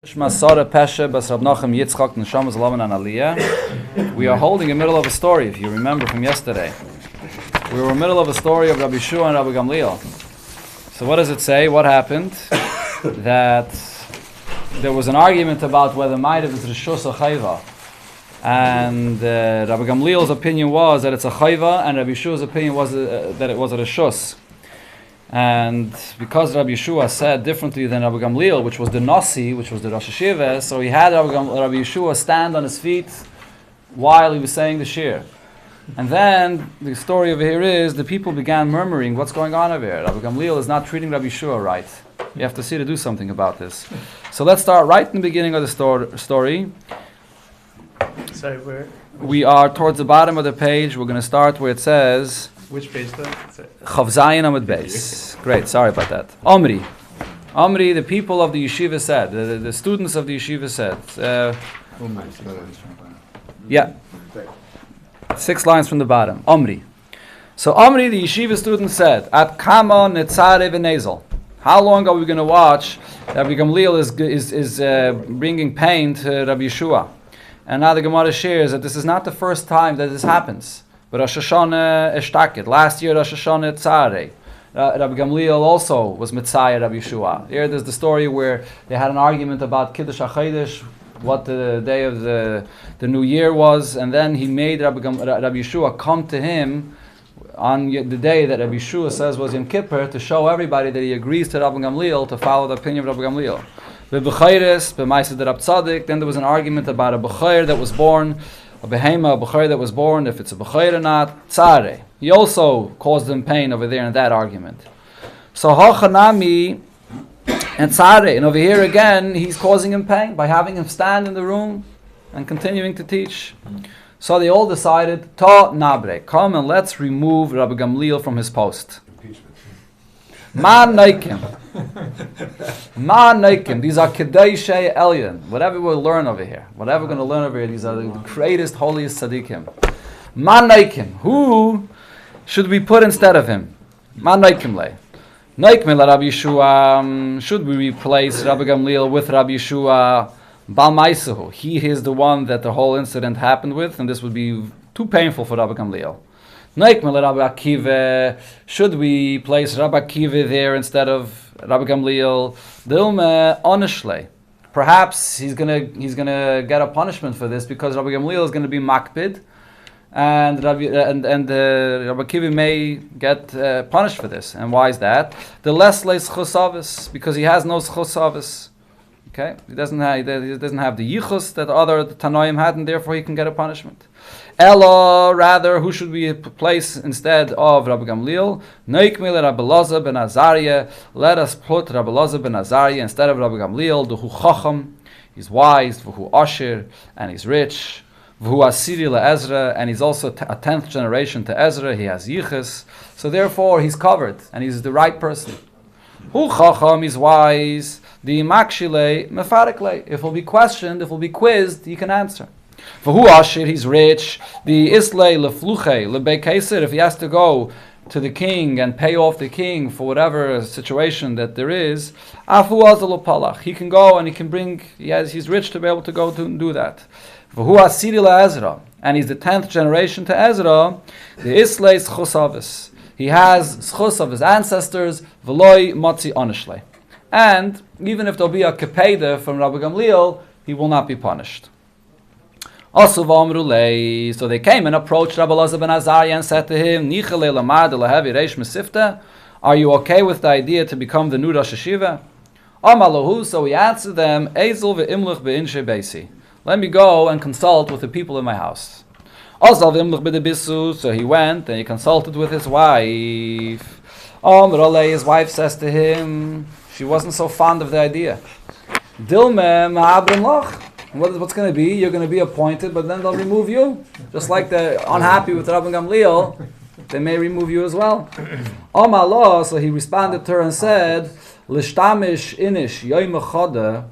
We are holding in the middle of a story, if you remember from yesterday. We were in the middle of a story of Rabbi Yeshua and Rabbi Gamliel. So what does it say? What happened? That there was an argument about whether Ma'ariv is Rishus or Chayva. And Rabbi Gamliel's opinion was that it's a Chayva, and Rabbi Yeshua's opinion was that it was a Rishus. And because Rabbi Yeshua said differently than Rabbi Gamliel, which was the Nasi, which was the Rosh Yeshiva, so he had Rabbi Yeshua stand on his feet while he was saying the shir. And then the story over here is the people began murmuring, what's going on over here? Rabbi Gamliel is not treating Rabbi Yeshua right. You have to see to do something about this. So let's start right in the beginning of the story. Sorry, where? We are towards the bottom of the page. We're going to start where it says... Which page though? Chav Zayin Amud Beis. Great, sorry about that. Omri, the people of the yeshiva said, the students of the yeshiva said. Yeah. 6 lines from the bottom. Omri. So Omri, the yeshiva student said, At kama netzare v'nezel. How long are we going to watch Rabbi Gamliel is bringing pain to Rabbi Yeshua? And now the Gemara shares that this is not the first time that this happens. But Rosh Hashanah eshtaket. Last year Rosh Hashanah tzarei. Rabbi Gamliel also was Mitzayah Rabbi Yeshua. Here there's the story where they had an argument about Kiddush HaChodesh, what the day of the new year was, and then he made Rabbi Yeshua come to him on the day that Rabbi Yeshua says was Yom Kippur to show everybody that he agrees to Rabbi Gamliel, to follow the opinion of Rabbi Gamliel. Then there was an argument about a B'chair that was born, a behema, a b'chair that was born, if it's a b'chair or not, tzare. He also caused them pain over there in that argument. So hachanami and tzare, and over here again, he's causing him pain by having him stand in the room and continuing to teach. So they all decided, ta nabre, come and let's remove Rabbi Gamliel from his post. Ma naikim. These are Kedeshei Elyon. Whatever we'll learn over here, whatever we're going to learn over here, these are the greatest, holiest tzaddikim. Ma naikim. Who should we put instead of him? Ma naikim le. Naikim la Rabbi Yeshua. Should we replace Rabbi Gamliel with Rabbi Yeshua? Bal Maisahu. He is the one that the whole incident happened with, and this would be too painful for Rabbi Gamliel. Should we place Rabbi Akiva there instead of Rabbi Gamliel? Perhaps he's gonna get a punishment for this because Rabbi Gamliel is going to be makpid, and Rabbi Akiva may get punished for this. And why is that? The less leis chosavis, because he has no chosavis. Okay, he doesn't have the yichus that other Tanoim had, and therefore he can get a punishment. Ella, rather, who should we place instead of Rabbi Gamliel? Neikmil Rabbi Elazar ben Azariah. Let us put Rabbi Elazar ben Azariah instead of Rabbi Gamliel. Duhu chacham, he's wise. V'hu asher, and he's rich. V'hu asiri leEzra, and he's also a 10th generation to Ezra. He has yichus, so therefore he's covered, and he's the right person. Hu chacham, he's wise. The makshile mefarikle. If he'll be questioned, if he'll be quizzed, he can answer. For who ashir, he's rich. The islay lefluche lebekeiser. If he has to go to the king and pay off the king for whatever situation that there is, afu azalo palach. He can go and he can bring. He's rich to be able to go to do that. For who asiri leEzra, and he's the 10th generation to Ezra. The islay schosavis. He has schos of his ancestors. V'loi motzi onishle. And even if there'll be a kepeda from Rabbi Gamliel, he will not be punished. Also, so they came and approached Rabbi Elazar ben Azariah and said to him, are you okay with the idea to become the new Rosh Yeshiva? So he answered them, let me go and consult with the people in my house. So he went and he consulted with his wife. His wife says to him, she wasn't so fond of the idea. What's going to be? You're going to be appointed, but then they'll remove you. Just like they're unhappy with Rabbi Gamliel, they may remove you as well. So he responded to her and said, L'shtamish inish yoyim echada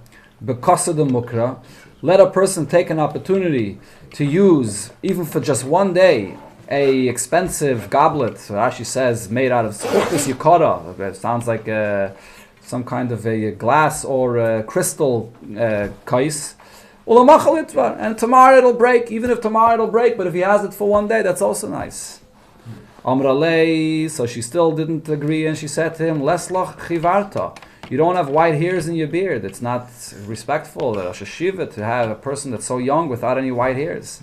b'kasad mukra. Let a person take an opportunity to use, even for just one day, a expensive goblet. Rashi says made out of schuchis yikara. It sounds like some kind of a glass or a crystal kais. And tomorrow it'll break, even if tomorrow it'll break, but if he has it for one day, that's also nice. Amralei, so she still didn't agree, and she said to him, Leslach chivarta. You don't have white hairs in your beard. It's not respectful that a yeshiva to have a person that's so young without any white hairs.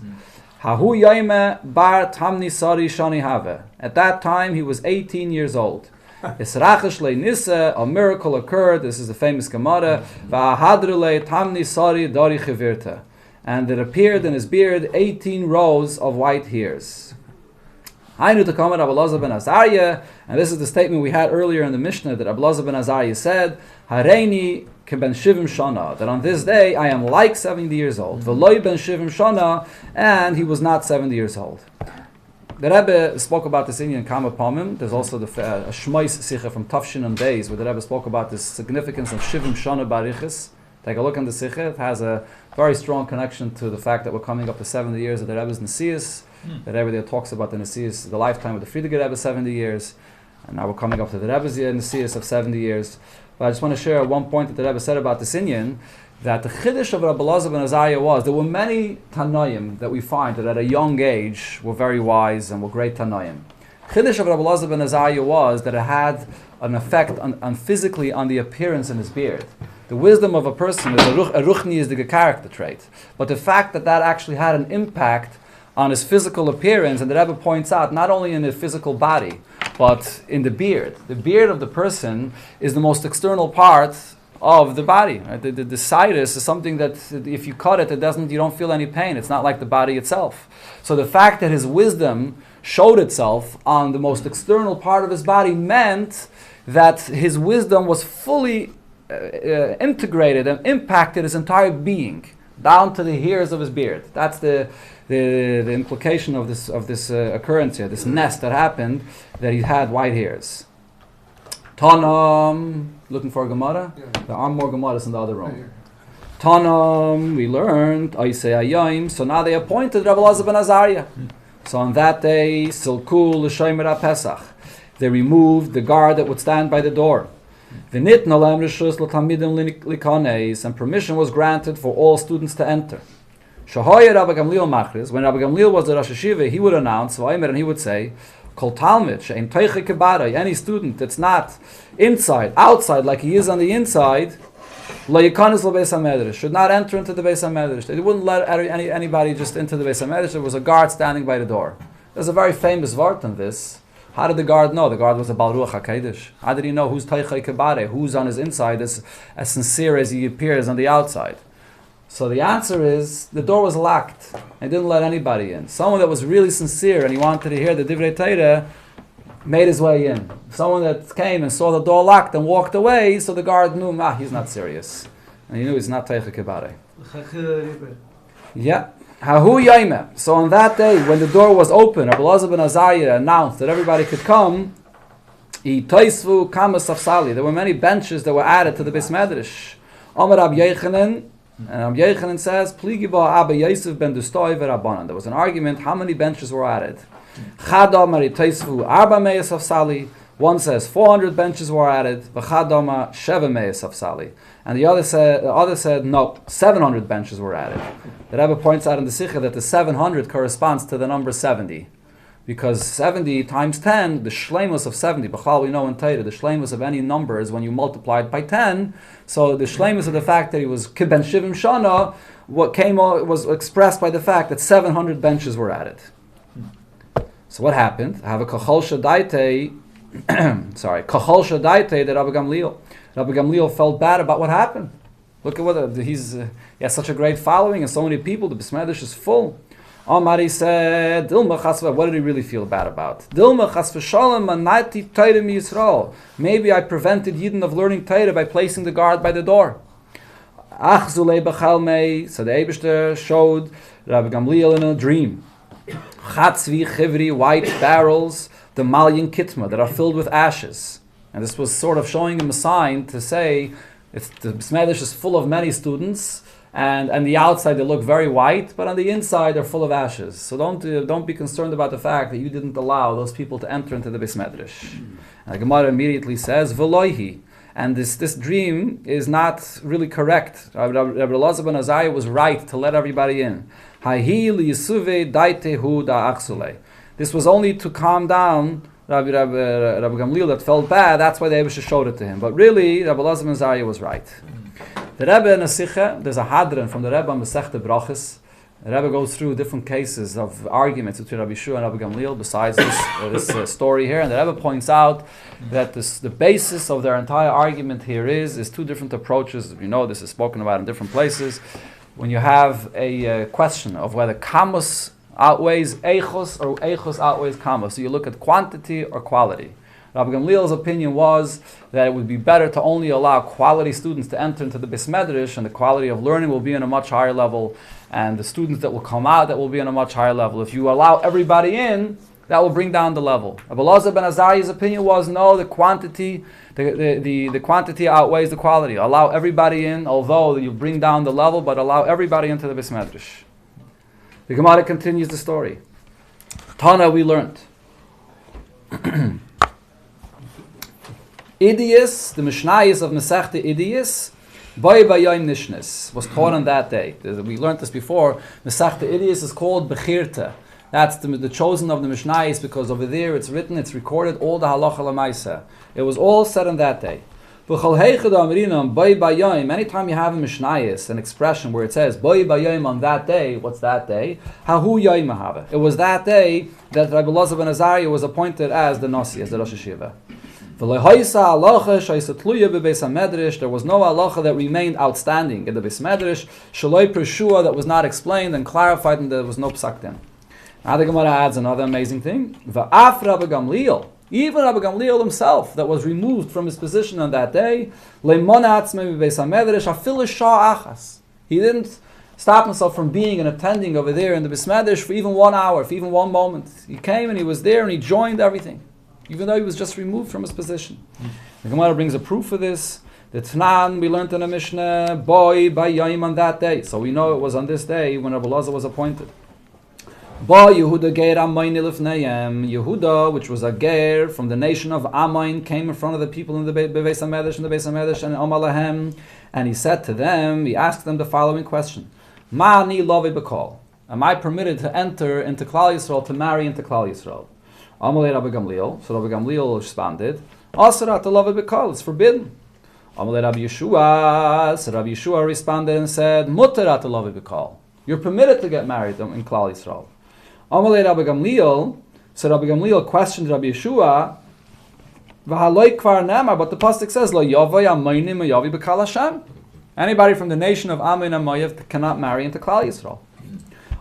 Hahu yaime bar tamni sari shani have. At that time, he was 18 years old. Israchish le nisa, a miracle occurred. This is the famous Gemara. Va'ahadrule tamni sari dari chivirta. And it appeared in his beard 18 rows of white hairs. Hainu Takamat Rabbi Elazar ben Azariah, and this is the statement we had earlier in the Mishnah that Rabbi Elazar ben Azariah said, Hareini ben shivim shana, that on this day I am like 70 years old. V'loi ben shivim shana, and he was not 70 years old. The Rebbe spoke about this in Kama Pamim. There's also the Shmois Sicha from Tafshin and Days, where the Rebbe spoke about the significance of Shivim Shana Barichis. Take a look in the Sicha. It has a very strong connection to the fact that we're coming up to 70 years of the Rebbe's Nesius. The Rebbe there talks about the Nesius, the lifetime of the Friedrich Rebbe, 70 years. And now we're coming up to the Rebbe's Nesius of 70 years. But I just want to share one point that the Rebbe said about the Sinyan, that the Chiddush of Rabbi Elazar ben Azariah was, there were many Tanoim that we find that at a young age were very wise and were great Tanoim. Chiddush of Rabbi Elazar ben Azariah was that it had an effect on physically on the appearance in his beard. The wisdom of a person is a ruchni is the character trait. But the fact that that actually had an impact on his physical appearance, and the Rebbe points out, not only in the physical body, but in the beard. The beard of the person is the most external part of the body. Right? The sinus is something that if you cut it, you don't feel any pain. It's not like the body itself. So the fact that his wisdom showed itself on the most external part of his body meant that his wisdom was fully integrated and impacted his entire being, down to the hairs of his beard. That's the implication of this occurrence here, this nest that happened, that he had white hairs. Tanam, looking for a Gemara? Yeah. There are more Gemaras in the other room. Tanam, we learned, Aisei Ayayim, so now they appointed Rabbi Elazar ben Azariah. So on that day, Silkul l'shomer Pesach, they removed the guard that would stand by the door. And permission was granted for all students to enter. When Rabbi Gamliel was the Rosh Yeshiva, he would announce, and he would say, any student that's not inside, outside, like he is on the inside, should not enter into the Beis HaMedrash. They wouldn't let anybody just into the Beis HaMedrash. There was a guard standing by the door. There's a very famous vart on this. How did the guard know? The guard was a Bal Ruach HaKadosh. How did he know who's Teichai Kebare, who's on his inside as sincere as he appears on the outside? So the answer is, the door was locked and didn't let anybody in. Someone that was really sincere and he wanted to hear the Divrei Torah made his way in. Someone that came and saw the door locked and walked away, so the guard knew, he's not serious. And he knew he's not Teichai Kebare. Yeah. Hahu Yaime. So on that day, when the door was open, Rabbi Elazar ben Azariah announced that everybody could come. Itoisvu kama safsali. There were many benches that were added to the Beis Medrash. Amar Rabbi Yechanan, and Rabbi Yechanan says, Pligiba Abba Yosef ben Dustoi v'Rabbanan. There was an argument how many benches were added. Chadamar itoisvu arba meya safsali. One says 400 benches were added. V'chadama sheva meya safsali. And the other said no, 700 benches were added. The Rebbe points out in the Sikha that the 700 corresponds to the number 70. Because 70 times 10, the shleimus of 70, b'chlal we know in Torah, the shleimus of any number is when you multiply it by 10. So the shleimus of the fact that he was kiben shivim shana, was expressed by the fact that 700 benches were added. So what happened? I have a kachol shadaite, kachol shadaite that Rabbi Gamliel. Rabbi Gamliel felt bad about what happened. Look at what he has such a great following and so many people. The Beis Medrash is full. Amari said, "Dilma chasva." What did he really feel bad about? Dilma chasva shalom manati Torah mi Yisrael. Maybe I prevented Yidden of learning Torah by placing the guard by the door. Ach zulei b'chalmei. So the Eibishter showed Rabbi Gamliel in a dream. Chatzvi chivri, white barrels, the malyin kitma that are filled with ashes. And this was sort of showing him a sign to say, the Beis Medrash is full of many students, and on the outside they look very white, but on the inside they're full of ashes. So don't be concerned about the fact that you didn't allow those people to enter into the Beis Medrash. And the Gemara immediately says, V'loihi. And this dream is not really correct. Rabbi Elazar ben Azariah was right to let everybody in. This was only to calm down Rabbi Gamliel that felt bad. That's why the Eibusha showed it to him. But really, Rabbi Elazar ben Azariah was right. The Rebbe in a Sikha, there's a hadran from the Rebbe on Masechta Brachos. The Rebbe goes through different cases of arguments between Rabbi Yeshua and Rabbi Gamliel besides this story here. And the Rebbe points out that the basis of their entire argument here is two different approaches. You know, this is spoken about in different places. When you have a question of whether kamos outweighs eichos or eichos outweighs kamos. So you look at quantity or quality. Rabbi Gamliel's opinion was that it would be better to only allow quality students to enter into the Beis Medrash, and the quality of learning will be on a much higher level, and the students that will come out, that will be on a much higher level. If you allow everybody in, that will bring down the level. Rabbi Elazar ben Azariah's opinion was no, the quantity outweighs the quality. Allow everybody in, although you bring down the level, but allow everybody into the Beis Medrash. The Gemara continues the story. Tana, we learned. Idius, the Mishnayos of Masechta Idius, Boy Bayayim Nishnes, was taught on that day. We learned this before. Masechta Idius is called Bechirta. That's the chosen of the Mishnayos, because over there it's written, it's recorded, all the halacha l'maisa. It was all said on that day. Anytime you have a Mishnayos, an expression where it says Boy Bayayim on that day, what's that day? Hahu Yayim Mahava. It was that day that Rabbi Elazar ben Azariah was appointed as the Nasi, as the Rosh Yeshiva. There was no halacha that remained outstanding in the Beis Medrash, shaloi preshua, that was not explained and clarified, and there was no psaktim. Now the Gemara adds another amazing thing. Va'af Rabbi Gamliel, even Rabbi Gamliel himself, that was removed from his position on that day, he didn't stop himself from being and attending over there in the Beis Medrash for even 1 hour, for even one moment. He came and he was there and he joined everything, even though he was just removed from his position. The Gemara brings a proof for this. The Tanan, we learned in the Mishnah, Boy Bayayim on that day. So we know it was on this day when Rabbi Elazar was appointed. Ba Yehuda Ger Amayne Lifnayim. Yehuda, which was a ger from the nation of Amain, came in front of the people in the Beis HaMedrash, and Amalahem, and he said to them, he asked them the following question: Ma'ani Lovei B'Kol. Am I permitted to enter into Klal Yisrael, to marry into Klal Yisrael? Amalei Rabbi Gamliel. So Rabbi Gamliel responded, Asarat Lovei B'Kol, it's forbidden. Amalei Rabbi Yeshua. So Rabbi Yeshua responded and said, Mutarat Lovei B'Kol. You're permitted to get married in Klal Yisrael. Amalei Rabbi Gamliel. So Rabbi Gamliel questioned Rabbi Yeshua, V'haloi kvar nemar, but the pasuk says, Lo yavai amaynim yavi b'kal Hashem. Anybody from the nation of Amin and Moav cannot marry into Klal Yisrael.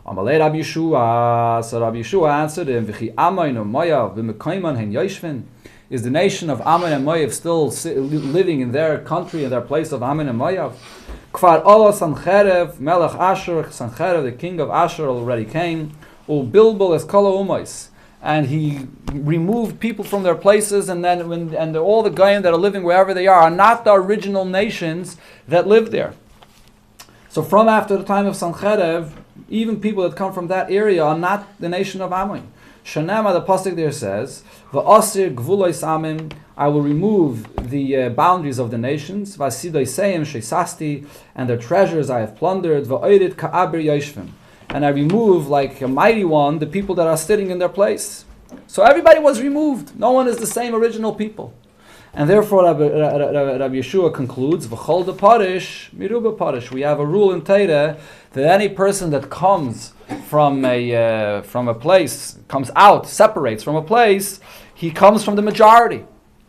Amalei Rabbi Yeshua. So Rabbi Yeshua answered him, V'chi Amin and Moav b'mekayman hen yoshvin. Is the nation of Amin and Moav still living in their country, in their place of Amin and Moav? Kvar Allah Sancherev, Melech Asher, Sancherev, the king of Asher, already came. Bilbul es kol ha'umos, and he removed people from their places, and then all the Goyim that are living wherever they are not the original nations that live there. So from after the time of Sancherev, even people that come from that area are not the nation of Ammon. Shanama, the pasuk there says, "Va'asir gvulos amim," I will remove the boundaries of the nations. Va'sidoi seim sheisasti, and their treasures I have plundered. Va'oirid ka'abir yoshvim, and I remove, like a mighty one, the people that are sitting in their place. So everybody was removed. No one is the same original people. And therefore Rabbi Yeshua concludes, V'chol de parish, miruba parish. We have a rule in Torah that any person that comes from a place, comes out, separates from a place, he comes from the majority.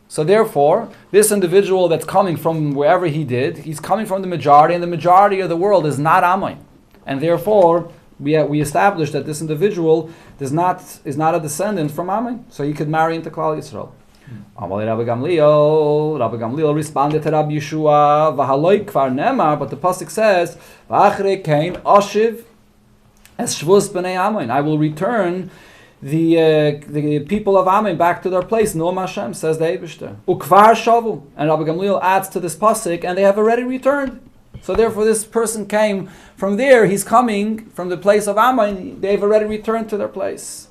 So therefore, this individual that's coming from wherever he did, he's coming from the majority, and the majority of the world is not Ammon. And therefore, we established that this individual is not a descendant from Ammon, so he could marry into Klal Yisrael. Amalei Rabbi Gamliel. Rabbi Gamliel responded to Rabbi Yeshua, V'haloi kvar nemar, but the pasuk says, V'achrei kain ashiv es shvus b'nei Ammon. I will return the people of Ammon back to their place. Noam Hashem, says the Eibishter. Ukvar shavu. And Rabbi Gamliel adds to this pasuk, and they have already returned. So therefore this person came from there, he's coming from the place of Ammon, they've already returned to their place.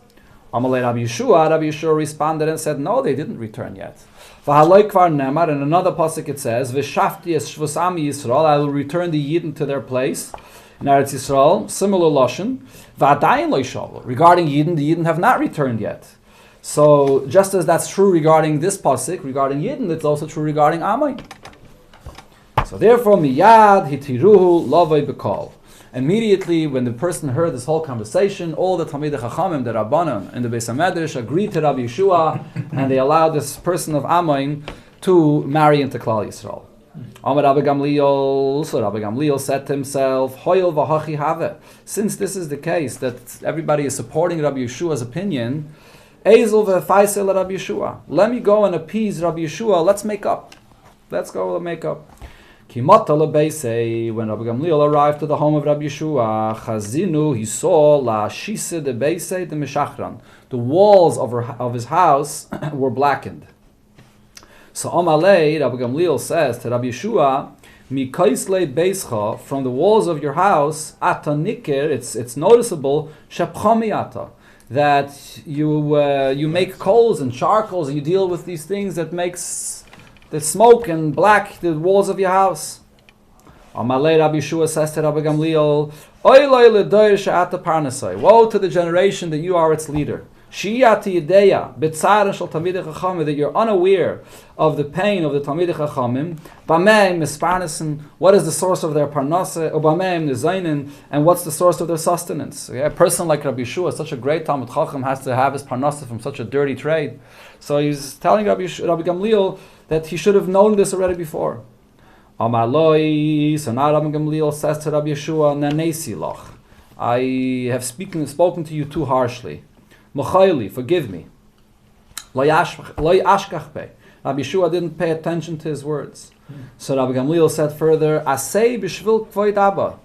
Amalei Rabbi Yeshua. Rabbi Yeshua responded and said, no, they didn't return yet. V'haloi kvar nemar, in another pasuk it says, V'shafti es shvus ami Yisrael, I will return the Yidden to their place in Eretz Yisrael. Similar lashon. V'adayin lo yishavu. Regarding Yidden, the Yidden have not returned yet. So just as that's true regarding this pasuk, regarding Yidden, it's also true regarding Amay. So therefore, miyad hitiruhu lavoi bekal. Immediately, when the person heard this whole conversation, all the Talmidei Chachamim, the Rabbanon, and the Beis HaMedrash agreed to Rabbi Yeshua, and they allowed this person of Amoin to marry into Klal Yisrael. Amar Rabbi Gamliel, so Rabbi Gamliel said to himself, Hoyel v'hachi have. Since this is the case, that everybody is supporting Rabbi Yeshua's opinion, Ezel v'faisel Rabbi Yeshua. Let me go and appease Rabbi Yeshua, let's make up. Let's go and make up. When Rabbi Gamliel arrived to the home of Rabbi Yeshua, Chazinu, he saw la shise de beise de meshachran. The walls of his house were blackened. So Amalei, Rabbi Gamliel says to Rabbi Yeshua, Mikaisle beischa, from the walls of your house, ata niker, it's noticeable, shepchomiata, that you make coals and charcoals and you deal with these things that makes the smoke and black the walls of your house. Amalei Rabbi Yeshua says to Rabbi Gamliel, woe to the generation that you are its leader. That you're unaware of the pain of the Talmidei Chachamim. What is the source of their parnasa? And what's the source of their sustenance? A person like Rabbi Yeshua, such a great Talmid Chacham, has to have his parnasa from such a dirty trade. So he's telling Rabbi Gamliel that he should have known this already before. Amar loi, so now Rabbi Gamliel says to Rabbi Yeshua, Nanesi loch, I have spoken to you too harshly. Mochayli, forgive me. Loi ashkach pe. Rabbi Yeshua didn't pay attention to his words. So Rabbi Gamliel said further, Asei b'shvil kvoid abba.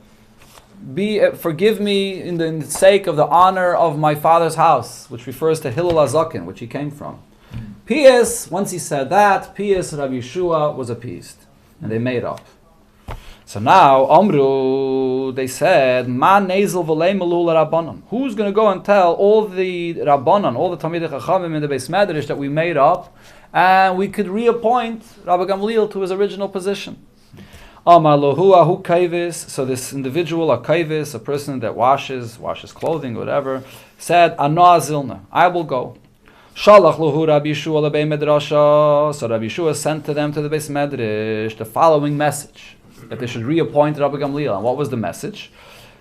Forgive me in the sake of the honor of my father's house, which refers to Hillel HaZaken, which he came from. P.S. Once he said that, P.S. Rabbi Yeshua was appeased. And they made up. So now, Amru, they said, Ma nezel v'lei melul Rabbanon. Who's going to go and tell all the Rabbanon, all the Talmidei Chachamim in the Beis Medrash that we made up, and we could reappoint Rabbi Gamliel to his original position? Amar lohu ahu kaivis. So this individual, a kaivis, a person that washes clothing, whatever, said, Ano azilna, I will go. Shalach luhu Rabbi Yeshua lebei medrasha. So Rabbi Yeshua sent to them to the Beis Medrash the following message, that they should reappoint Rabbi Gamliel. And what was the message?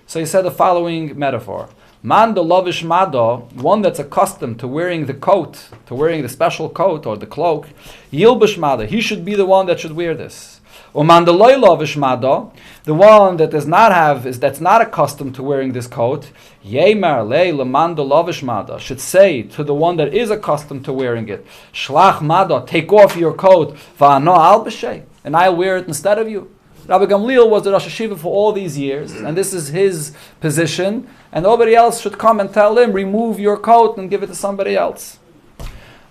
So he said the following metaphor: Man the lavish mado, one that's accustomed to wearing the coat, to wearing the special coat or the cloak, yilbish mado, he should be the one that should wear this. Or man the loy lavish mado, the one that that's not accustomed to wearing this coat, yemer lei leman the lavish mado, should say to the one that is accustomed to wearing it, shlach mado, take off your coat, va'ano al b'shei, and I'll wear it instead of you. Rabbi Gamliel was the Rosh Yeshiva for all these years, and this is his position, and nobody else should come and tell him, remove your coat and give it to somebody else.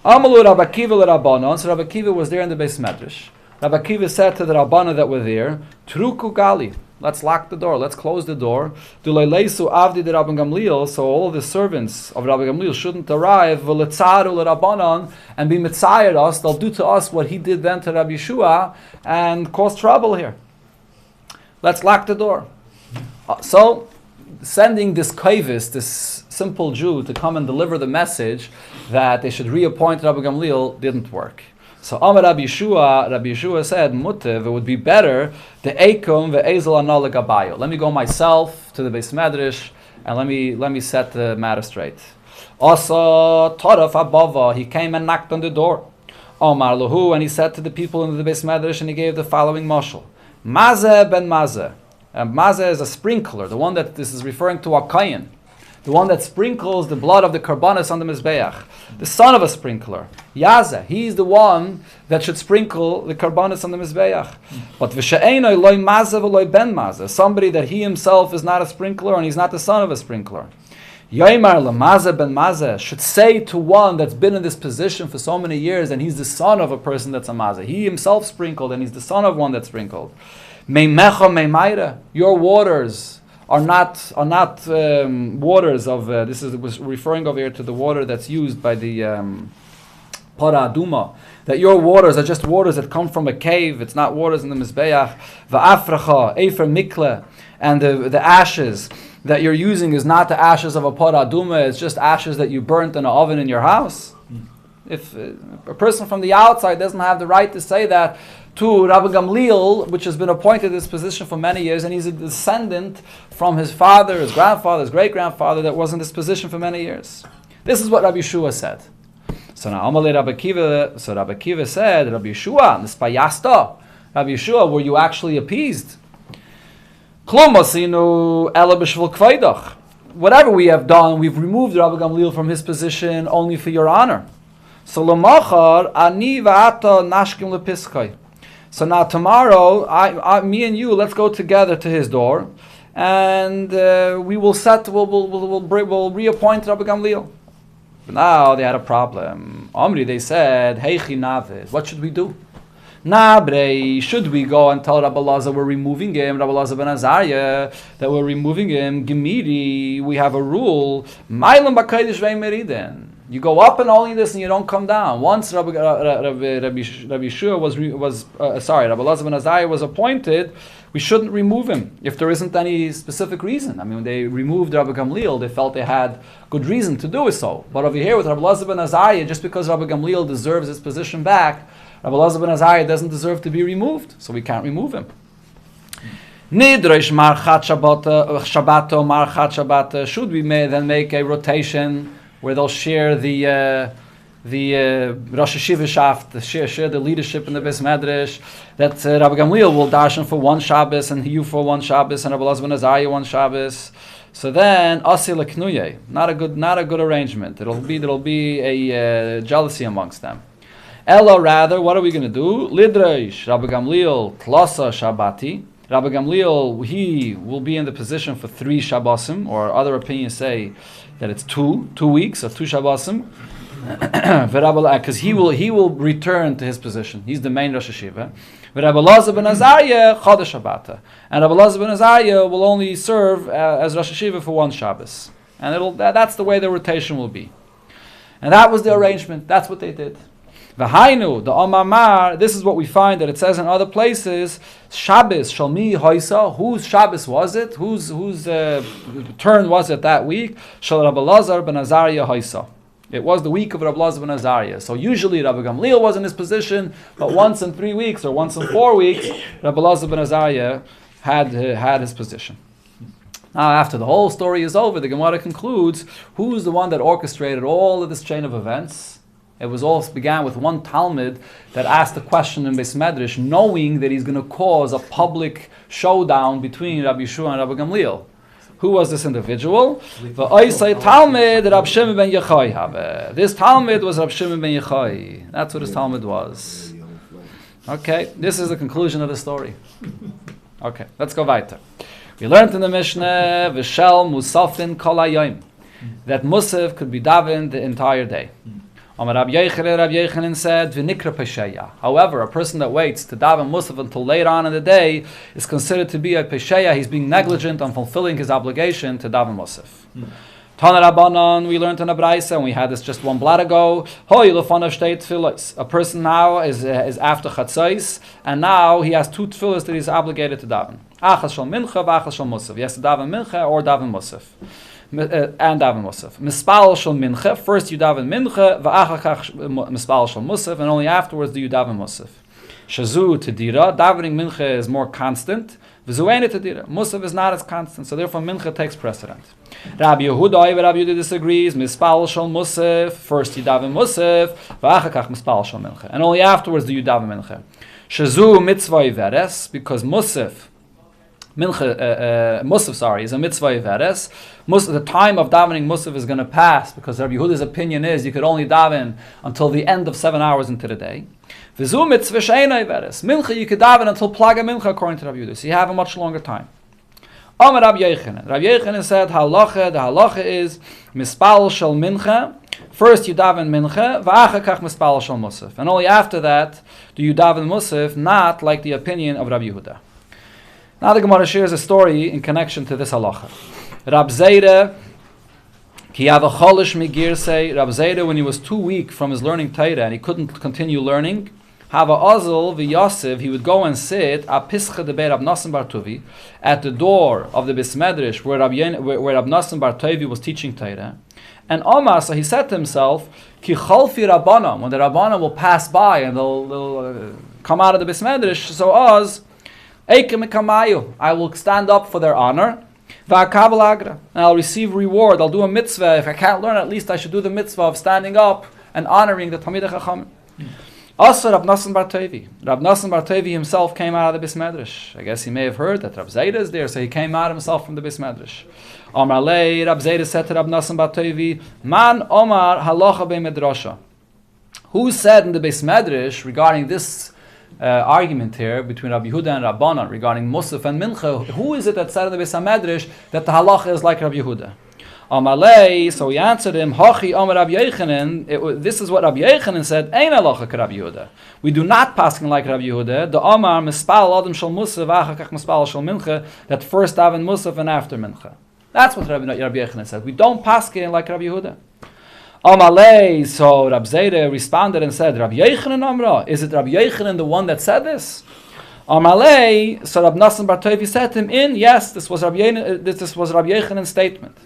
Amalu Rabbi Akiva l'Rabbanon, so Rabbi Akiva was there in the Beis Medrash. Rabbi Akiva said to the Rabbanon that were there, Truku gali, let's lock the door, let's close the door. Duleileisu avdi de Rabbi Gamliel, so all the servants of Rabbi Gamliel shouldn't arrive, v'letzaru l'Rabbanon, and be mitzayed us, they'll do to us what he did then to Rabbi Yeshua, and cause trouble here. Let's lock the door. So, sending this kaivis, this simple Jew, to come and deliver the message that they should reappoint Rabbi Gamliel didn't work. So, Amar Rabbi Yeshua said, Mutev, it would be better, the Eikum ve'ezel anal gabayo. Let me go myself to the Beis Medrash, and let me set the matter straight. Also, Toraf abava, he came and knocked on the door. Amar lahu, and he said to the people in the Beis Medrash, and he gave the following mashal. Mazeh ben Mazeh. Mazeh is a sprinkler, the one that this is referring to a kayin, the one that sprinkles the blood of the karbanos on the mizbeach, the son of a sprinkler. Yazeh, he's the one that should sprinkle the karbanos on the mizbeach. But v'she'enoi loy Mazeh v'loy ben Mazeh, somebody that he himself is not a sprinkler and he's not the son of a sprinkler. Yoimar Mazeh ben Mazeh should say to one that's been in this position for so many years and he's the son of a person that's a Mazeh. He himself sprinkled and he's the son of one that sprinkled. Meimecha meimayra, your waters are not waters of, was referring over here to the water that's used by the para aduma, that your waters are just waters that come from a cave, it's not waters in the Mizbeach, va'afracha, efer mikle, and the ashes that you're using is not the ashes of a para aduma, it's just ashes that you burnt in an oven in your house. If a person from the outside doesn't have the right to say that to Rabbi Gamliel, which has been appointed this position for many years, and he's a descendant from his father, his grandfather, his great-grandfather that was in this position for many years. This is what Rabbi Yeshua said. So now Rabbi Akiva said, Rabbi Yeshua, Nispayasta, Rabbi Yeshua, were you actually appeased? Whatever we have done, we've removed Rabbi Gamliel from his position only for your honor. So lamachar ani va'ata nashkim lepiskai. So now tomorrow, me and you, let's go together to his door, and we'll reappoint Rabbi Gamliel. But now they had a problem. Omri, they said, Heichi navid, what should we do? Nabrei, should we go and tell Rabbi Lazar we're removing him, Rabbi Lazar ben Azariah, that we're removing him? Gemiri, we have a rule. Mailam b'kaidish ve'meriden. You go up in holiness and you don't come down. Once Rabbi Yeshua Rabbi Lazar ben Azariah was appointed, we shouldn't remove him if there isn't any specific reason. I mean, when they removed Rabbi Gamliel, they felt they had good reason to do so. But over here with Rabbi Lazar ben Azariah, just because Rabbi Gamliel deserves his position back, Rabbi Lazar ben Azariah doesn't deserve to be removed, so we can't remove him. Nidresh marchat Shabbato marchat Shabbat. Should we then make a rotation where they'll share the Rosh Yeshiva shaft, share the leadership in the Beis Medrash, that Rabbi Gamliel will darshan for one Shabbos and you for one Shabbos and Rabbi Lazar ben Azariah one Shabbos. So then asi leknuye, not a good arrangement. There'll be a jealousy amongst them. Ella, rather, what are we going to do? Lidreish Rabbi Gamliel tlasa Shabbati. Rabbi Gamliel, he will be in the position for 3 Shabbosim, or other opinions say that it's 2 weeks of 2 Shabbosim, because he will return to his position. He's the main Rosh Yeshiva. Rabbi Lazar ben Azariah Chodesh Shabbata, and Rabbi Lazar ben Azariah will only serve as Rosh Yeshiva for 1 Shabbos, and that's the way the rotation will be. And that was the arrangement. That's what they did. V'hainu, the Omamar, this is what we find that it says in other places, Shabbos, Shalmi Hoisa, whose Shabbos was it? Whose turn was it that week? Shal Rabbi Lazar ben Azariah Hoisa. It was the week of Rabbi Lazar ben Azariah. So usually Rabbi Gamliel was in his position, but once in 3 weeks or once in 4 weeks, Rabbi Lazar ben Azariah had his position. Now, after the whole story is over, the Gemara concludes, who's the one that orchestrated all of this chain of events? It began with one Talmud that asked a question in Beis Medrash, knowing that he's going to cause a public showdown between Rabbi Yeshua and Rabbi Gamliel. Who was this individual? Talmud Rab Shimon ben Yochai. This Talmud was Rab Shimon ben Yochai. That's what his Talmud was. Okay, this is the conclusion of the story. Okay, let's go weiter. We learned in the Mishnah, V'shel musafin kol hayom, that mussaf could be davened the entire day. Rabbi Yochanan said, "V'nikra pesheya." However, a person that waits to daven mussaf until later on in the day is considered to be a pesheya. He's being negligent on fulfilling his obligation to daven mussaf. Tana Rabbanan, we learned in a Braisa, and we had this just one blot ago. A person now is after Chatzos, and now he has 2 tefillas that he's obligated to daven. Achas shel mincha, v'achas shel mussaf. He has to daven mincha or daven mussaf. And daven mussaf. Mispal shel mincha. First you daven mincha, v'achakach mispal shel mussaf, and only afterwards do you daven mussaf. Shazu tedira. Davening mincha is more constant. V'zuene tedira. Mussaf is not as constant, so therefore mincha takes precedent. Rabbi Yehuda disagrees. Mispal shel mussaf. First you daven mussaf, v'achakach mispal shel mincha, and only afterwards do you daven mincha. Shazu mitzvah iveres, because mussaf. Mussaf, is a mitzvah iveres. The time of davening mussaf is going to pass because Rabbi Yehuda's opinion is you could only daven until the end of 7 hours into the day. V'zu mitzvah she'ena iveres. Mincha you could daven until plaga mincha according to Rabbi Yehuda. So you have a much longer time. Amar Rabbi Yochanan. Rabbi Yochanan said the halacha is mispal shel mincha. First you daven mincha, v'achakach mispal shel mussaf, and only after that do you daven mussaf, not like the opinion of Rabbi Yehuda. Now the Gemara shares a story in connection to this halacha. Rab Zeira Ki hava cholish migirsei, Rab Zera, when he was too weak from his learning Torah and he couldn't continue learning, hava ozel v'yosef, he would go and sit at Pischa de Rab Nosson Bar Tuvi, at the door of the Beis Medrash where Rab Nosson Bar Tuvi was teaching Torah. And Omar, so he said to himself, Ki cholfi Rabbanim, when the Rabbanim will pass by and they'll come out of the Beis Medrash, so Oz, Eikem Kamayu, I will stand up for their honor, Va'akabel Agra, and I'll receive reward, I'll do a mitzvah. If I can't learn, at least I should do the mitzvah of standing up and honoring the Talmidei Chachamim. Also, Rab Nosson Bar Tuvi. Rab Nosson Bar Tuvi himself came out of the Beis Medrash. I guess he may have heard that Rab Zera is there, so he came out himself from the Beis Medrash. Omar Lei, Rab Zera said to Rab Nosson Bar Tuvi, Man Omar halacha be medrasha. Who said in the Beis Medrash regarding this argument here between Rabbi Yehuda and Rabbanan regarding mussaf and mincha? Who is it that said in the Beis Medrash that the halacha is like Rabbi Yehuda? Amalei, so he answered him, Hachi Amar Rabbi Yochanan. This is what Rabbi Yochanan said. Ein halacha ka Rabbi Yehuda. We do not paskin like Rabbi Yehuda. The Amar mispal adam shel mussaf achakach mispal shel mincha. That first daven mussaf and after mincha. That's what Rabbi Yochanan said. We don't paskin like Rabbi Yehuda. Amalei, so Rab Zera responded and said, Rabbi Yochanan Amra. Is it Rabbi Yochanan the one that said this? Amalei, so Rab Nosson Bar Tuvi said to him, yes, this was Rabbi Yochanan's statement.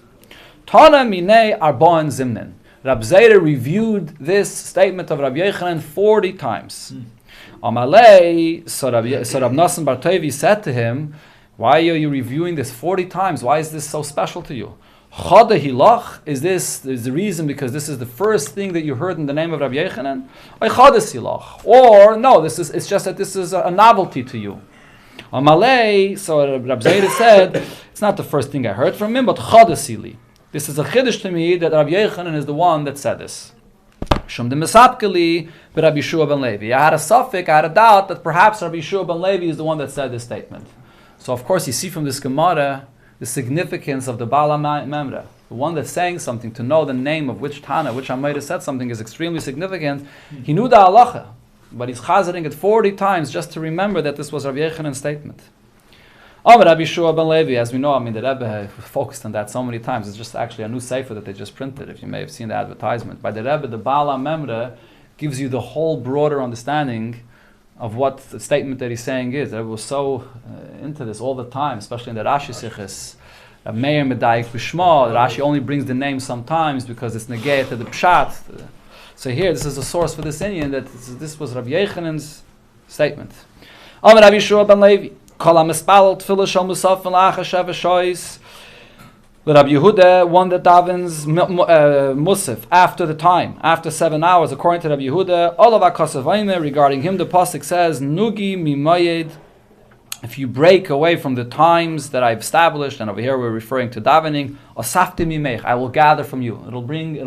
Tana minei arba'in zimnin. Rab Zera reviewed this statement of Rabbi Yochanan 40 times. Amalei, so Rab Nosson Bar Tuvi said to him, why are you reviewing this 40 times? Why is this so special to you? Chada hilach, is the reason because this is the first thing that you heard in the name of Rabbi Yochanan? Or chada hilach, or no, it's just that this is a novelty to you. Amalei, so Rab Zera said, it's not the first thing I heard from him, but chada sili. This is a chiddush to me that Rabbi Yochanan is the one that said this. Shum de mesapkeli but Rabbi Yeshua ben Levi. I had a doubt that perhaps Rabbi Yeshua ben Levi is the one that said this statement. So of course you see from this Gemara the significance of the Bala Memra. The one that's saying something, to know the name of which Tana, which Amayra said something is extremely significant. He knew the halacha, but he's chazering it 40 times just to remember that this was Rabbi Yochanan's statement. Rabbi Yeshua ben Levi, as we know, the Rebbe focused on that so many times. It's just actually a new sefer that they just printed, if you may have seen the advertisement. By the Rebbe, the Bala Memra gives you the whole broader understanding of what the statement that he's saying is. The Rebbe was so into this all the time, especially in the Rashi Sichos. Meir Medayik B'Shma, Rashi only brings the name sometimes because it's negayah to the Pshat. So here, this is the source for this Indian, that this was Rabbi Yochanan's statement. Rabbi Yeshua ben Levi. Rabbi Yehuda, one that davens mussaf after the time, after 7 hours, according to Rabbi Yehuda, all of our kasavayme, regarding him, the pasuk says, Nugi mimayed, if you break away from the times that I've established, and over here we're referring to davening, asafti mimech, I will gather from you. It'll bring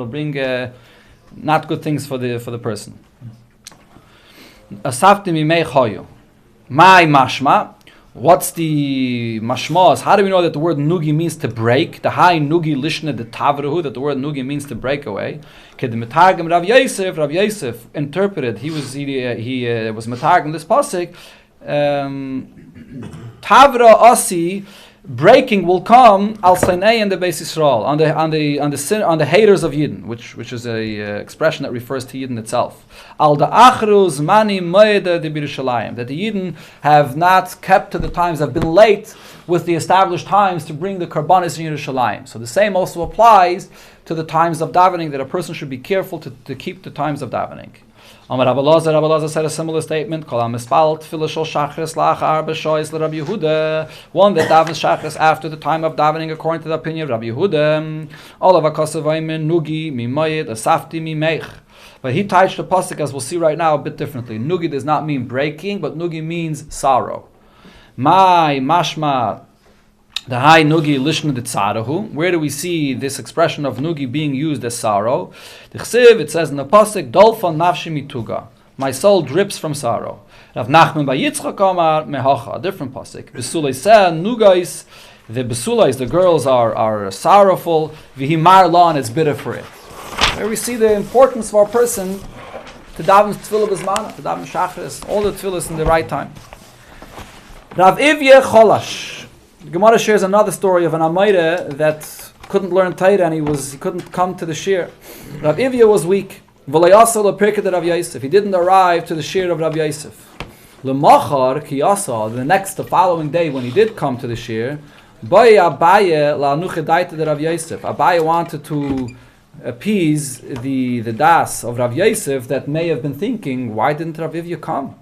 not good things for the person. Asafti mimech hoyu. My mashma. What's the mashmas? How do we know that the word nugi means to break? The high nugi lishna the tavrahu, that the word nugi means to break away. Kedemetargem Rav Yosef interpreted. He was metargem this pasuk. Tavra asi, breaking will come al sinei in the Beis Yisrael, on the haters of Yidden, which is a expression that refers to Yidden itself. Al da achruz mani moeda de Birushalayim, that the Yidden have not kept to the times, have been late with the established times to bring the karbanis in Yerushalayim. So the same also applies to the times of davening, that a person should be careful to keep the times of davening. Rabbi Elazar said a similar statement. One that davens shachris after the time of davening, according to the opinion of Rabbi Yehuda. But he touched the pasuk, as we'll see right now, a bit differently. Nugi does not mean breaking, but nugi means sorrow. My mashma. The high nugi lishna de tzarahu. Where do we see this expression of nugi being used as sorrow? The chsiv, it says in the pasuk, dolfa nafshi mituga. My soul drips from sorrow. Rav Nachman by Yitzchak Amar mehacha, a different pasuk. Besulay said nugais, the besulais, the girls are sorrowful. Vihimar la, and it's bitter for it. Where we see the importance for a person to daven tefillah b'zmana, to daven shachris, all the tefillahs in the right time. Rav Ivye Cholash. Gemara shares another story of an Amayre that couldn't learn Torah and he couldn't come to the shir. Rav Ivya was weak. He didn't arrive to the shir of Rav Yosef. The following day when he did come to the shir, Abaye wanted to appease the das of Rav Yosef that may have been thinking, why didn't Rav Ivya come?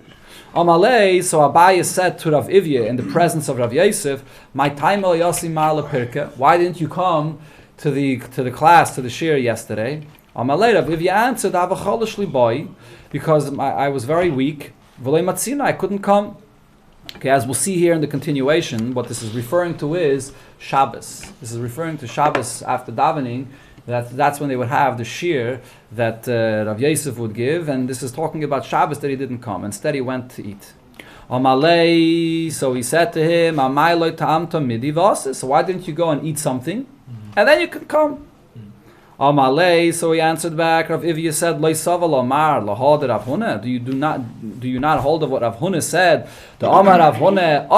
Amalei, so Abaye said to Rav Ivya in the presence of Rav Yosef, my time why didn't you come to the class, to the shir yesterday? Amalei, Rav Ivya answered, because I was very weak, I couldn't come. Okay, as we'll see here in the continuation, what this is referring to is Shabbos. This is referring to Shabbos after davening. That's when they would have the shir that Rav Yosef would give, and this is talking about Shabbos that he didn't come. Instead, he went to eat. Amalei, so he said to him, so why didn't you go and eat something, and then you can come? Amalei, so he answered back. Rav Ivya said, do you not hold of what Rav Huna said? The Amar Rav Huna,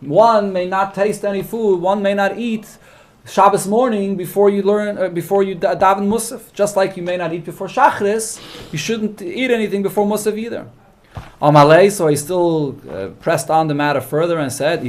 one may not taste any food, one may not eat Shabbos morning before you daven mussaf. Just like you may not eat before Shachris, you shouldn't eat anything before mussaf either. Amalei, so he still pressed on the matter further and said, so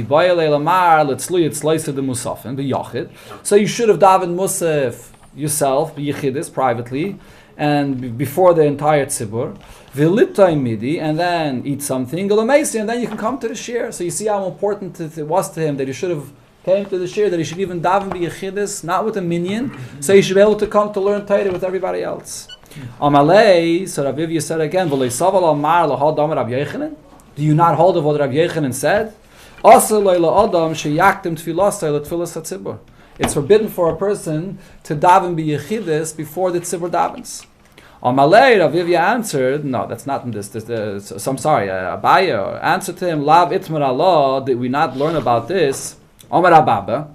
you should have davened mussaf yourself, yichidis, privately, and before the entire tzibur, and then eat something, and then you can come to the shir. So you see how important it was to him that he should have came to the shir, that he should even daven yichidis, not with a minyan, so he should be able to come to learn Torah with everybody else. Amalei, so Rav Ivya said again, do you not hold of what Rav Yechanan said? It's forbidden for a person to daven b'yechidus before the tzibur davens. Amalei, Rav Ivya answered, no, that's not in this. So I'm sorry, Abaye answered to him, Lav itmar Allah, did we not learn about this? Amar Abba,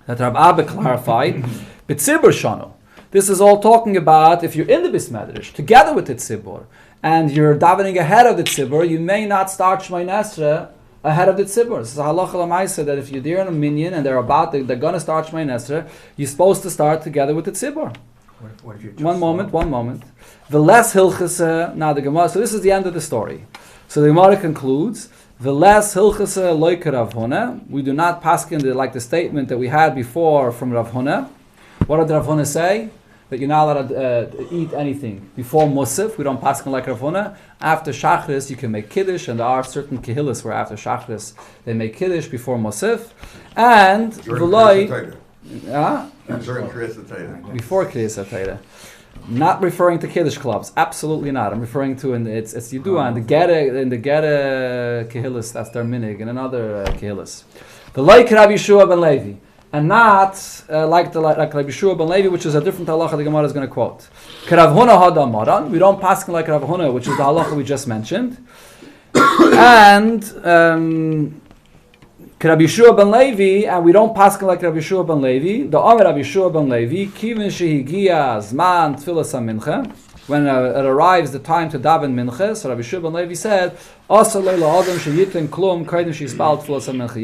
that Rav Abba clarified, b'tzibur shano. This is all talking about if you're in the Bis Medrash, together with the tzibur, and you're davening ahead of the tzibur, you may not start Shmai Nesra ahead of the tzibur. This is halacha l'maisa that if you're there in a minyan and they're going to start Shmai Nesra, you're supposed to start together with the tzibur. What if you're one moment. The less hilchasa, now the Gemara, so this is the end of the story. So the Gemara concludes, the less hilchasa loika Rav Huna, we do not paskin like the statement that we had before from Rav Huna. What did Rav Huna say? That you're not allowed to eat anything before mussaf. We don't paskin like Rav Huna. After shachris, you can make kiddush, and there are certain kehillas where after shachris they make kiddush before mussaf. And v'loi, before kriyas hatayra. Not referring to kiddush clubs, absolutely not. I'm referring to it's yidua and the gera kehillas. That's their minig, and another kehillas. The like Rabbi Yeshua ben Levi. And not like Rabbi Yeshua ben Levi, which is a different halacha the Gemara is going to quote. Rav Huna hada maran. We don't pass like Rav Huna, which is the halacha we just mentioned. And Rabbi Yeshua ben Levi, and we don't pass like Rabbi Yeshua ben Levi. The Amar Rabbi Yeshua ben Levi, kivin shehigia zman tfilas mincha. When it arrives the time to daven mincha, so Rabbi Yeshua ben Levi said, you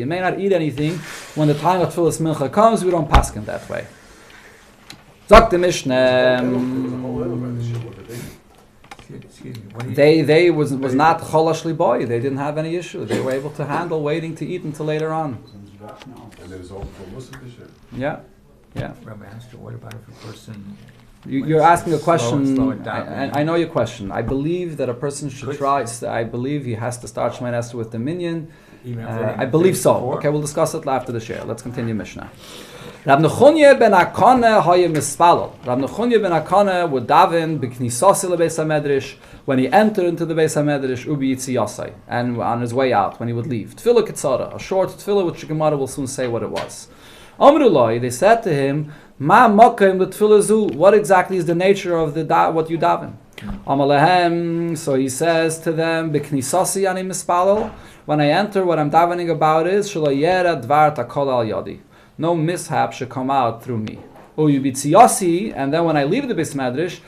may not eat anything when the time of tfilas mincha comes. We don't pass him that way. Zok the Mishnah. They was not cholashli boy. They didn't have any issue. They were able to handle waiting to eat until later on. Yeah. Rabbi Astor, what about if a person... You're asking a question. Slow it down. I know your question. I believe that a person should try. I believe he has to start Shemay Nestor with the minyan. I believe so. Okay, we'll discuss it after the share. Let's continue Mishnah. Rab Nechunya ben Akana haya mispalel. Rab Nechunya ben Akana would daven b'knisasi lebeis hamedrash when he entered into the beis hamedrash ubi yitziyasai, and on his way out when he would leave. Tefillah kitzara, a short tefillah which the Gemara will soon say what it was. Amrullah, they said to him, Ma makim l'tfilah, what exactly is the nature of what you daven? Amalehem, so he says to them, B'knisasi ani mispalel, when I enter, what I'm davening about is, Shelo yera dvar takol al yadi. No mishap should come out through me. and then when I leave the Beis Medrash,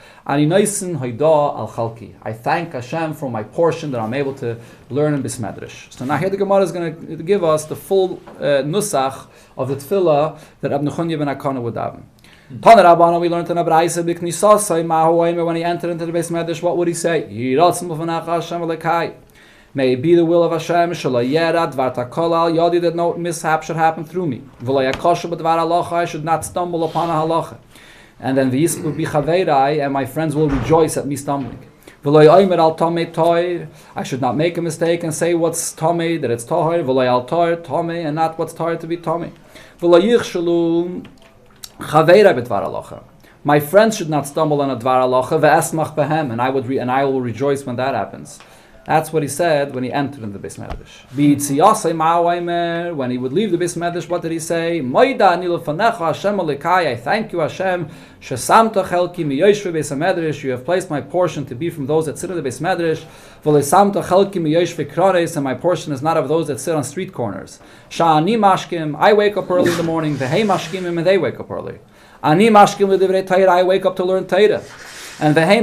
I thank Hashem for my portion that I'm able to learn in Beis Medrash. So now here the Gemara is going to give us the full nusach of the tefillah that Rab Nechunya ben Akana would daven. Tana Rabbana, we learned in Abraisa b'knisasai when he entered into the Beis Medrash, what would he say? May it be the will of Hashem, that no mishap should happen through me. I should not stumble upon a halacha. And then and my friends will rejoice at me stumbling. I should not make a mistake and say what's tomei, that it's tahir, and not what's tahir to be tomei. My friends should not stumble on a dvar halacha, and I will rejoice when that happens. That's what he said when he entered in the Beis Medrash. When he would leave the Beis Medrash, what did he say? I thank you, Hashem. You have placed my portion to be from those that sit in the Beis Medrash. And my portion is not of those that sit on street corners. I wake up early in the morning. And they wake up early. I wake up to learn Torah. And they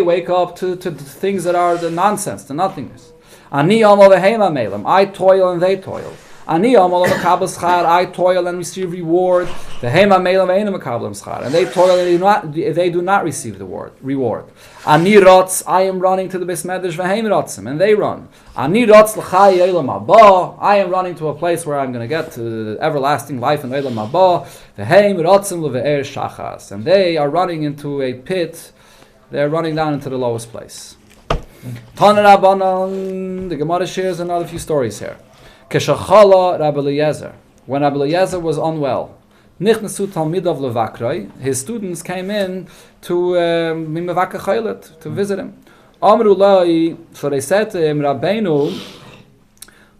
wake up to things that are the nonsense, the nothingness. I toil and they toil. I toil and receive reward. And they toil and they do not receive the reward. I am running to the Beis Medrash, and they run. I am running to a place where I'm going to get to the everlasting life in Eilam Haba. And they are running into a pit. They are running down into the lowest place. Tana Rabbanan, the Gemara shares another few stories here. Keshachala Rabbi Eliezer, when Rabbi Eliezer was unwell, Nichnasu Talmidav Levakroi, his students came in to visit him. Amru Lai, so they said to him, Rabbeinu,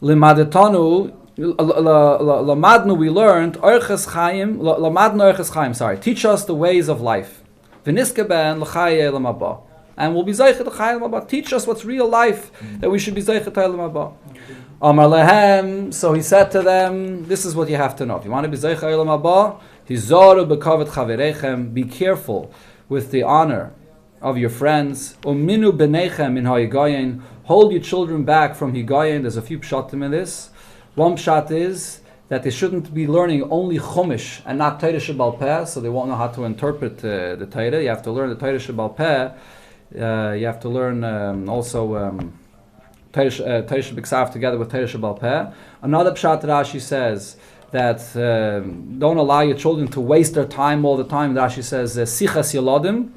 Limadetanu, Lamadnu, we learned, Orches Chaim, Lamadnu Orches Chaim, teach us the ways of life. V'niske ben l'chaye elam haba. And we'll be zeichet l'chaye elam haba. Teach us what's real life, that we should be zeichet elam haba. Amar lehem, so he said to them, this is what you have to know. If you want to be zeichet elam haba, hizaru b'kavet chaverechem, be careful with the honor of your friends. Uminu b'neichem min ha'igayin, hold your children back from higayin. There's a few pshatim in this. One pshat is that they shouldn't be learning only Chumash and not Torah Shebal Peh, so they won't know how to interpret the Torah. You have to learn the Torah Shebal Peh. You have to learn also Torah Shebiksav together with Torah Shebal Peh. Another pshat Rashi says that don't allow your children to waste their time all the time. Rashi says Sichas Yeladim.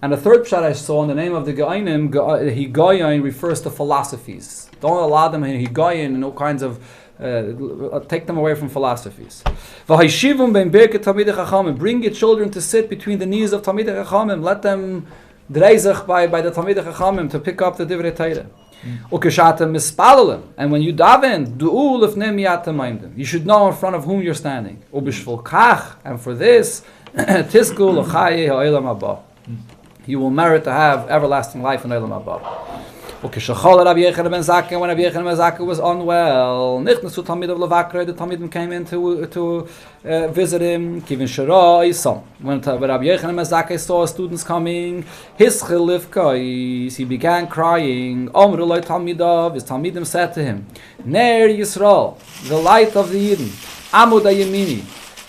And the third pshat I saw in the name of the Goyim, Higayin refers to philosophies. Don't allow them in Higayin and all kinds of take them away from philosophies. Bring your children to sit between the knees of Talmidei Chachamim. Let them dreizach by the Talmidei Chachamim to pick up the Divrei Torah. And when you daven, you should know in front of whom you're standing. And for this, you will merit to have everlasting life in Eilam Haba. When Rabbi Yochanan ben Zakkai was unwell, the Talmidim came in to visit him. When Rabbi Yochanan ben Zakkai saw students coming, he began crying. His Talmidim said to him, Ner Yisrael, the light of the Yidden, Amud Yemini,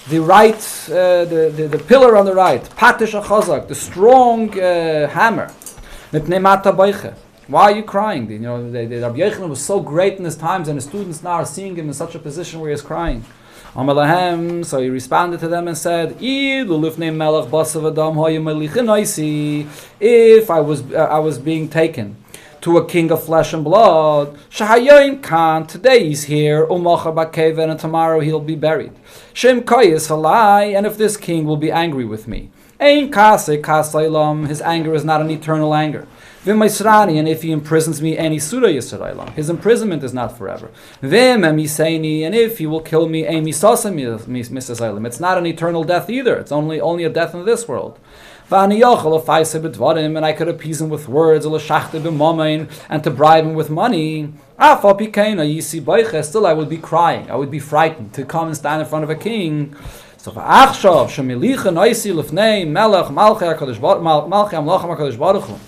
the right, the pillar on the right, Patish HaChazak, the strong hammer. Why are you crying? You know, Rabbi Yochanan was so great in his times, and his students now are seeing him in such a position where he is crying. So he responded to them and said, if I was being taken to a king of flesh and blood, today he's here, and tomorrow he'll be buried. And if this king will be angry with me, his anger is not an eternal anger. And if he imprisons me, his imprisonment is not forever. And if he will kill me, it's not an eternal death either. It's only a death in this world. And I could appease him with words, and to bribe him with money. Still I would be crying. I would be frightened to come and stand in front of a king. So v'achshav shemilicha noisi lefnei melech malchei HaKadosh Baruch Hu.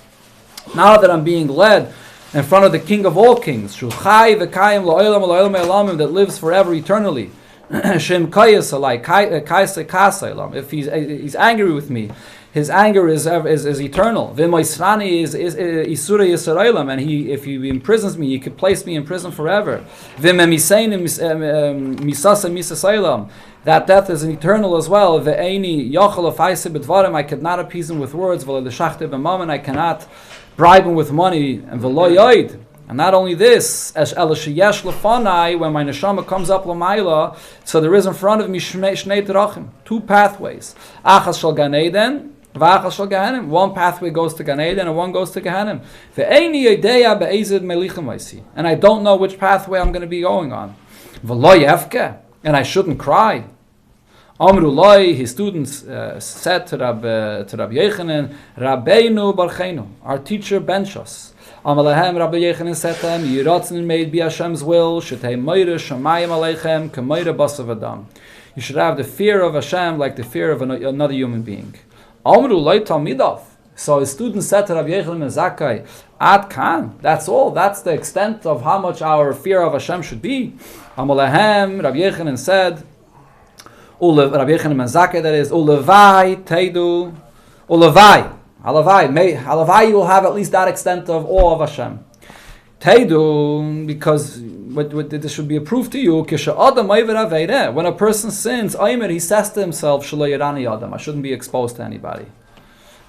Now that I'm being led in front of the King of all kings, Shu chai v'kayim la'olam la'olam elamim, that lives forever eternally. Shem kayas alai kaisa kasailam. If he's angry with me, his anger is eternal. V'moisrani is isura yisraelam, and if he imprisons me, he could place me in prison forever. V'memisein misasa misasailam. That death is eternal as well. Ve'eni yochel afaisa b'dvarim. I could not appease him with words. V'leleshachte b'mammon. I cannot bribe him with money. And v'lo yoid. And not only this, when my neshama comes up l'mayla, so there is in front of me shnei terachim, two pathways. Achas shel Gan Eden, v'achas shel Gehenim. One pathway goes to Gan Eden and one goes to Gehenim. Ve'eini yodea be'ezid melichem oisi. And I don't know which pathway I'm going to be going on. V'lo yevke. And I shouldn't cry. Amru Loi, his students said to Rabbi Yechanan, Rabbeinu Barcheinu, our teacher bench us. Amalahem, Rabbi Yechanan said to them, Yiratzin made be Hashem's will, Shetei Moira Shamayim Aleichem, Kemoira Basav Adam. You should have the fear of Hashem like the fear of another human being. Amru Loi Talmidov. So his students said to Rabbi Yechanan and Zakkai, Ad Kan, that's all, that's the extent of how much our fear of Hashem should be. Amalahem, Rabbi Yechanan said, Rabbi Yechanan and Zakkai, that is, Ulevai Teidu, Halavai, you will have at least that extent of awe of Hashem. Teidu, because what this should be a proof to you, when a person sins, he says to himself, I shouldn't be exposed to anybody.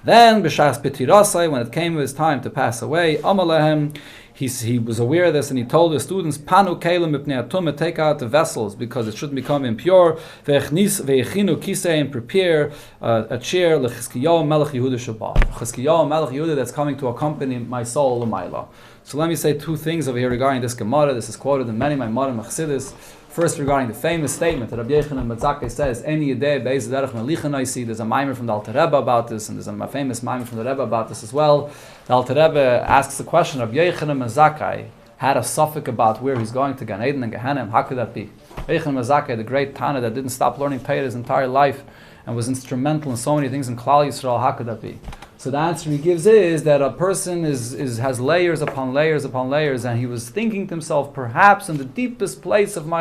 Then, b'shas b'tirasai, when it came his time to pass away, Amalehem, he was aware of this and he told his students, Panu kelim mipnei atum, take out the vessels because it shouldn't become impure. Ve'echinu kisei, and prepare a chair l'chizkiyahu melech Yehuda shabbat. Chizkiyahu melech Yehuda that's coming to accompany my soul l'mayla. So let me say two things over here regarding this Gemara. This is quoted in many Maimarim Chassidus. First, regarding the famous statement that Rabbi Yechanan ben Zakkai says, "Any yedei be'ez derech melichan oisi." There's a maimer from the Alter Rebbe about this, and there's a famous maimer from the Rebbe about this as well. The Alter Rebbe asks the question: Rabbi Yechanan ben Zakkai had a suffix about where he's going to Gan Eden and Gehenim. How could that be? Rabbi Yechanan ben Zakkai, the great Tana that didn't stop learning Torah his entire life and was instrumental in so many things in Klal Yisrael. How could that be? So the answer he gives is that a person has layers upon layers upon layers, and he was thinking to himself, perhaps in the deepest place of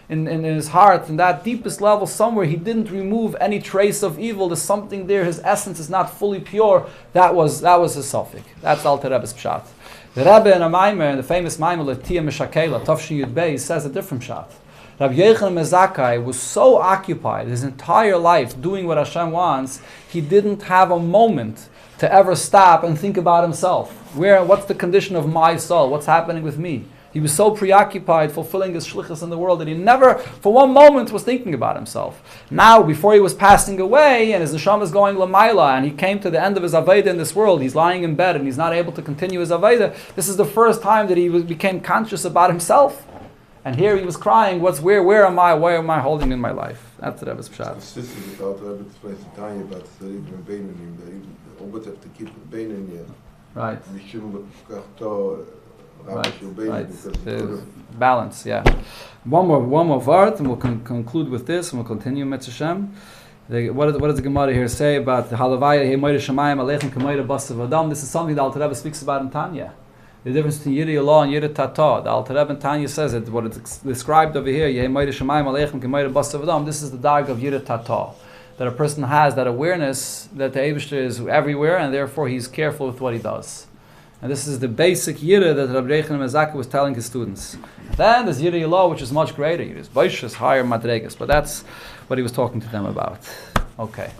in his heart, in that deepest level somewhere, he didn't remove any trace of evil. There's something there. His essence is not fully pure. That was his suffix. That's Alter Rebbe's pshat. The Rebbe in a maimer, in the famous maimer L'Tiyah Meshakela, Tafshin Yud Bey, says a different pshat. Rabbi Yechanan ben Zakkai was so occupied his entire life doing what Hashem wants, he didn't have a moment to ever stop and think about himself. What's the condition of my soul? What's happening with me? He was so preoccupied fulfilling his shlichus in the world that he never, for one moment, was thinking about himself. Now, before he was passing away and his neshama is going l'mayla and he came to the end of his aveda in this world, he's lying in bed and he's not able to continue his aveda, this is the first time that he became conscious about himself. And here he was crying, where am I? Why am I holding in my life? That's the Rebbe's pshat. Right. Right. Balance, yeah. One more vart, and we'll conclude with this, and we'll continue Mitzvah Shem. What does the Gemara here say about the Halavaya Hemoira Shemayim Aleichem Kemoira Basav Adam? This is something the Alter Rebbe speaks about in Tanya. The difference between Yirei Allah and Yirei Tata. The Alter Rebbe in Tanya says it. What it's described over here, Hemoira Shemayim Aleichem Kemoira Basav Adam. This is the darg of Yirei Tata. That a person has that awareness that the Eibishter is everywhere, and therefore he's careful with what he does. And this is the basic Yireh that Rabbi Yechanan ben Zakkai was telling his students. Then there's Yireh Allah, which is much greater. Yireh Boishas, higher Madregas. But that's what he was talking to them about. Okay.